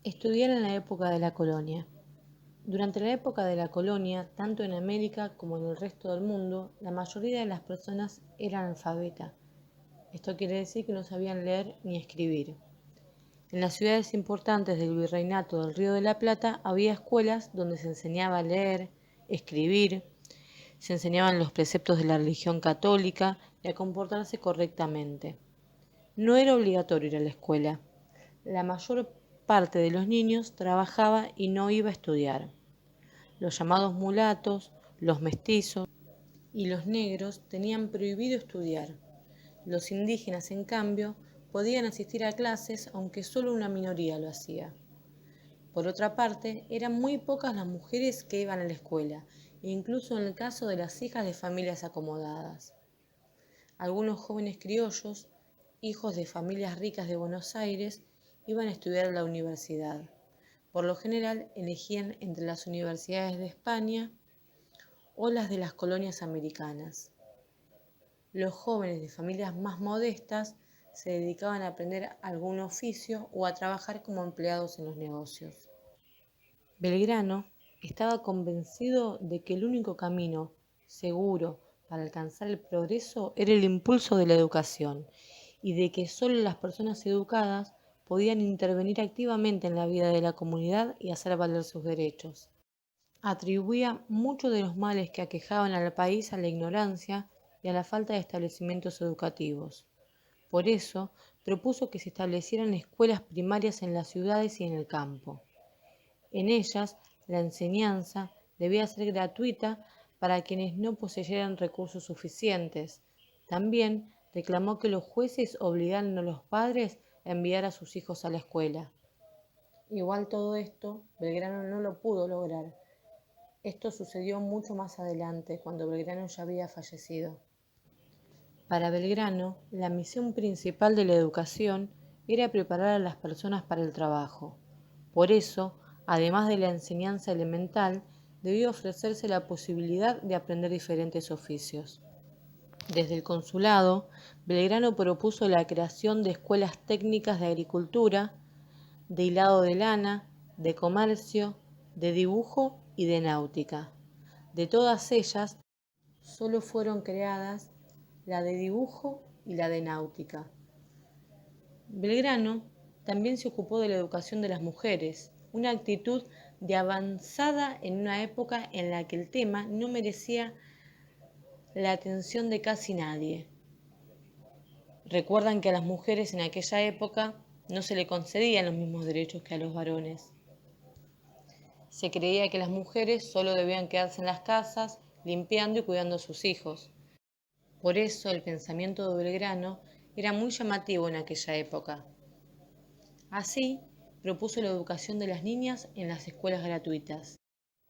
Estudiar en la época de la colonia. Durante la época de la colonia, tanto en América como en el resto del mundo, la mayoría de las personas eran analfabetas. Esto quiere decir que no sabían leer ni escribir. En las ciudades importantes del Virreinato del Río de la Plata había escuelas donde se enseñaba a leer, escribir, se enseñaban los preceptos de la religión católica y a comportarse correctamente. No era obligatorio ir a la escuela. La mayor parte de los niños trabajaba y no iba a estudiar. Los llamados mulatos, los mestizos y los negros tenían prohibido estudiar. Los indígenas, en cambio, podían asistir a clases, aunque solo una minoría lo hacía. Por otra parte, eran muy pocas las mujeres que iban a la escuela, incluso en el caso de las hijas de familias acomodadas. Algunos jóvenes criollos, hijos de familias ricas de Buenos Aires, iban a estudiar a la universidad. Por lo general, elegían entre las universidades de España o las de las colonias americanas. Los jóvenes de familias más modestas se dedicaban a aprender algún oficio o a trabajar como empleados en los negocios. Belgrano estaba convencido de que el único camino seguro para alcanzar el progreso era el impulso de la educación y de que solo las personas educadas podían intervenir activamente en la vida de la comunidad y hacer valer sus derechos. Atribuía muchos de los males que aquejaban al país a la ignorancia y a la falta de establecimientos educativos. Por eso, propuso que se establecieran escuelas primarias en las ciudades y en el campo. En ellas, la enseñanza debía ser gratuita para quienes no poseyeran recursos suficientes. También reclamó que los jueces obligaran a los padres a enviar a sus hijos a la escuela. Igual todo esto, Belgrano no lo pudo lograr. Esto sucedió mucho más adelante, cuando Belgrano ya había fallecido. Para Belgrano, la misión principal de la educación era preparar a las personas para el trabajo. Por eso, además de la enseñanza elemental, debió ofrecerse la posibilidad de aprender diferentes oficios. Desde el consulado, Belgrano propuso la creación de escuelas técnicas de agricultura, de hilado de lana, de comercio, de dibujo y de náutica. De todas ellas, solo fueron creadas la de dibujo y la de náutica. Belgrano también se ocupó de la educación de las mujeres, una actitud de avanzada en una época en la que el tema no merecía la atención de casi nadie. Recuerdan que a las mujeres en aquella época no se le concedían los mismos derechos que a los varones. Se creía que las mujeres solo debían quedarse en las casas, limpiando y cuidando a sus hijos. Por eso el pensamiento de Belgrano era muy llamativo en aquella época. Así, propuso la educación de las niñas en las escuelas gratuitas,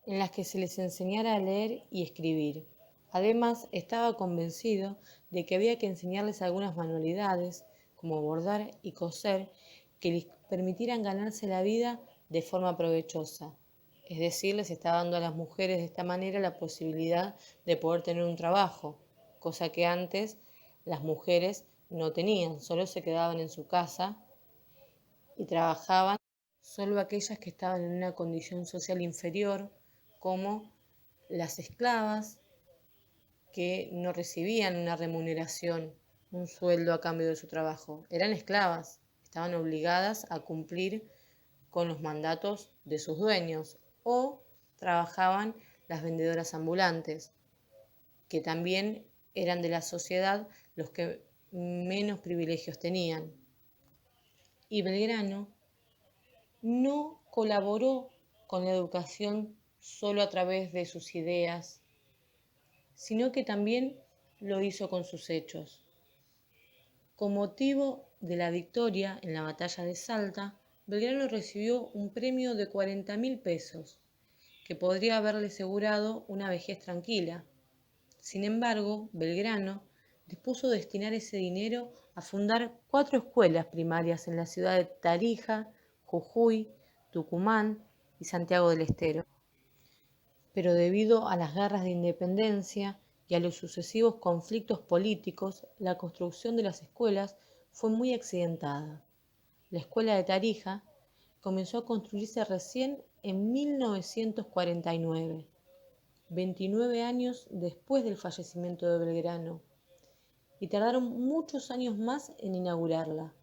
en las que se les enseñara a leer y escribir. Además, estaba convencido de que había que enseñarles algunas manualidades, como bordar y coser, que les permitieran ganarse la vida de forma provechosa. Es decir, les estaba dando a las mujeres de esta manera la posibilidad de poder tener un trabajo, cosa que antes las mujeres no tenían, solo se quedaban en su casa y trabajaban solo aquellas que estaban en una condición social inferior, como las esclavas, que no recibían una remuneración, un sueldo a cambio de su trabajo. Eran esclavas, estaban obligadas a cumplir con los mandatos de sus dueños, o trabajaban las vendedoras ambulantes, que también eran de la sociedad los que menos privilegios tenían. Y Belgrano no colaboró con la educación solo a través de sus ideas, sino que también lo hizo con sus hechos. Con motivo de la victoria en la batalla de Salta, Belgrano recibió un premio de 40.000 pesos, que podría haberle asegurado una vejez tranquila. Sin embargo, Belgrano dispuso destinar ese dinero a fundar 4 escuelas primarias en la ciudad de Tarija, Jujuy, Tucumán y Santiago del Estero. Pero debido a las guerras de independencia y a los sucesivos conflictos políticos, la construcción de las escuelas fue muy accidentada. La escuela de Tarija comenzó a construirse recién en 1949, 29 años después del fallecimiento de Belgrano, y tardaron muchos años más en inaugurarla.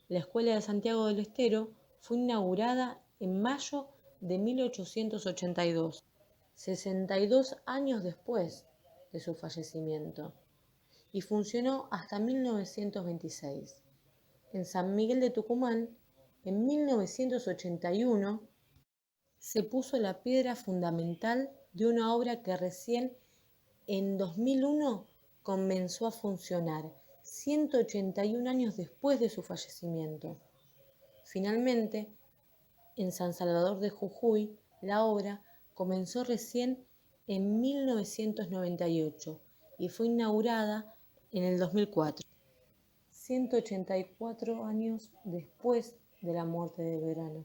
La Escuela de Santiago del Estero fue inaugurada en mayo de 1882, 62 años después de su fallecimiento, y funcionó hasta 1926. En San Miguel de Tucumán, en 1981, se puso la piedra fundamental de una obra que recién en 2001 comenzó a funcionar, 181 años después de su fallecimiento. Finalmente, en San Salvador de Jujuy, la obra comenzó recién en 1998 y fue inaugurada en el 2004, 184 años después de la muerte de Belgrano.